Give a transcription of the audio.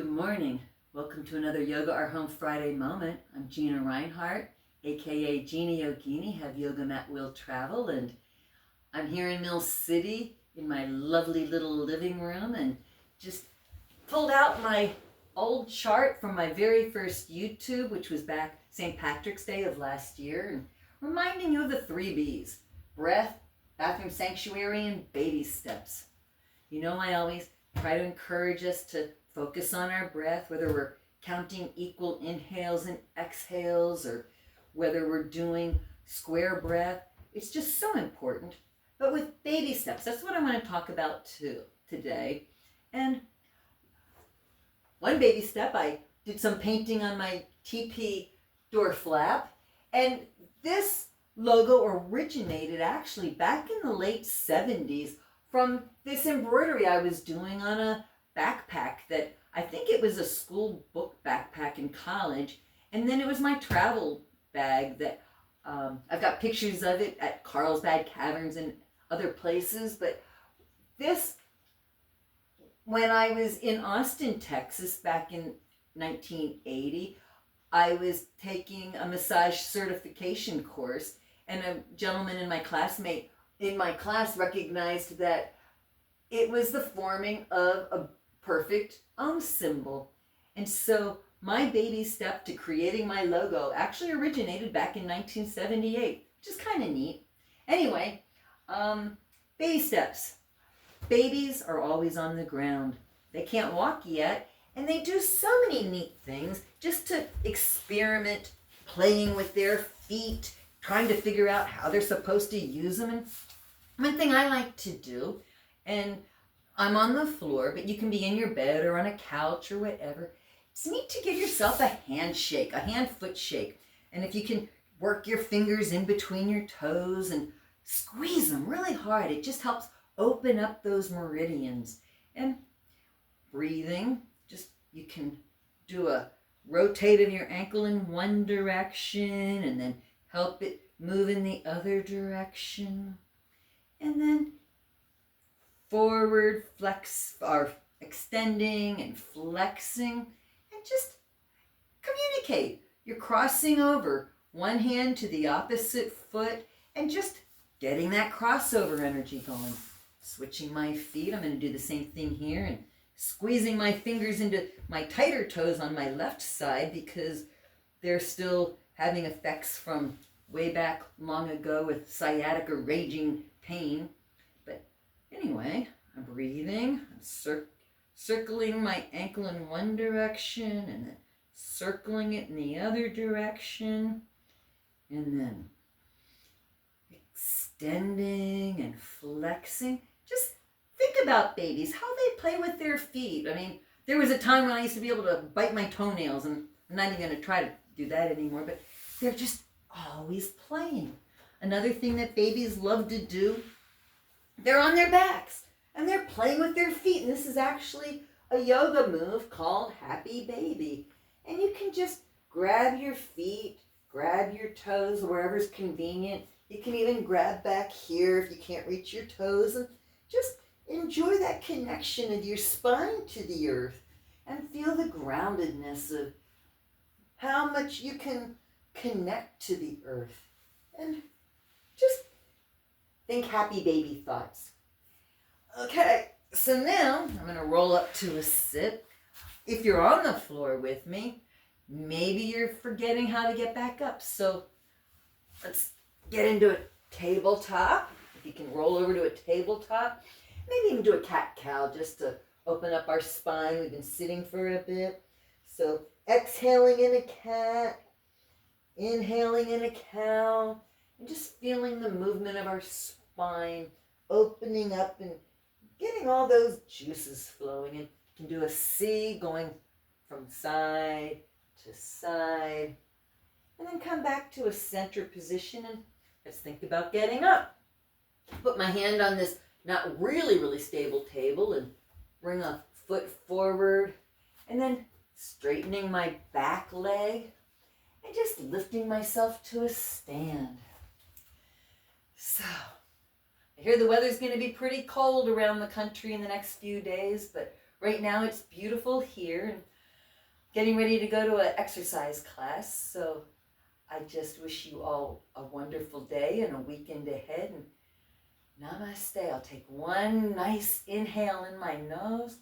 Good morning. Welcome to another Yoga Our Home Friday moment. I'm Gina Reinhardt, aka Jeannie Yogini, have Yoga Mat Will Travel, and I'm here in Mill City in my lovely little living room and just pulled out my old chart from my very first YouTube, which was back St. Patrick's Day of last year, and reminding you of the 3 B's: breath, bathroom sanctuary, and baby steps. You know, I always try to encourage us to focus on our breath, whether we're counting equal inhales and exhales or whether we're doing square breath. It's just so important. But with baby steps, that's what I want to talk about too today. And one baby step, I did some painting on my TP door flap, and this logo originated actually back in the late 70s from this embroidery I was doing on a backpack that I think it was a school book backpack in college, and then it was my travel bag that I've got pictures of it at Carlsbad Caverns and other places. But this, when I was in Austin, Texas back in 1980, I was taking a massage certification course, and a gentleman in my class recognized that it was the forming of a perfect symbol. And so my baby step to creating my logo actually originated back in 1978, which is kind of neat. Anyway, baby steps. Babies are always on the ground. They can't walk yet, and they do so many neat things just to experiment, playing with their feet, trying to figure out how they're supposed to use them. And one thing I like to do, and I'm on the floor, but you can be in your bed or on a couch or whatever. It's neat to give yourself a handshake, a hand-foot shake. And if you can work your fingers in between your toes and squeeze them really hard, it just helps open up those meridians. And breathing, just you can do a rotate of your ankle in one direction and then help it move in the other direction. And then forward flex, or extending and flexing, and just communicate. You're crossing over one hand to the opposite foot and just getting that crossover energy going. Switching my feet, I'm going to do the same thing here and squeezing my fingers into my tighter toes on my left side because they're still having effects from way back long ago with sciatica raging pain. But anyway, I'm breathing, I'm circling my ankle in one direction and then circling it in the other direction, and then extending and flexing. Just think about babies, how they play with their feet. I mean, there was a time when I used to be able to bite my toenails, and I'm not even going to try to do that anymore, but they're just always playing. Another thing that babies love to do, they're on their backs and they're playing with their feet. And this is actually a yoga move called Happy Baby. And you can just grab your feet, grab your toes wherever's convenient. You can even grab back here if you can't reach your toes, and just enjoy that connection of your spine to the earth and feel the groundedness of how much you can connect to the earth. And just think happy baby thoughts. Okay, so now I'm going to roll up to a sit. If you're on the floor with me, maybe you're forgetting how to get back up. So let's get into a tabletop. If you can roll over to a tabletop, maybe even do a cat-cow just to open up our spine. We've been sitting for a bit. So exhaling in a cat, inhaling in a cow, and just feeling the movement of our spine opening up and getting all those juices flowing. And you can do a C going from side to side, and then come back to a center position, and let's think about getting up. Put my hand on this not really stable table and bring a foot forward, and then straightening my back leg and just lifting myself to a stand. So, I hear the weather's going to be pretty cold around the country in the next few days, but right now it's beautiful here, and getting ready to go to an exercise class. So I just wish you all a wonderful day and a weekend ahead. And namaste. I'll take one nice inhale in my nose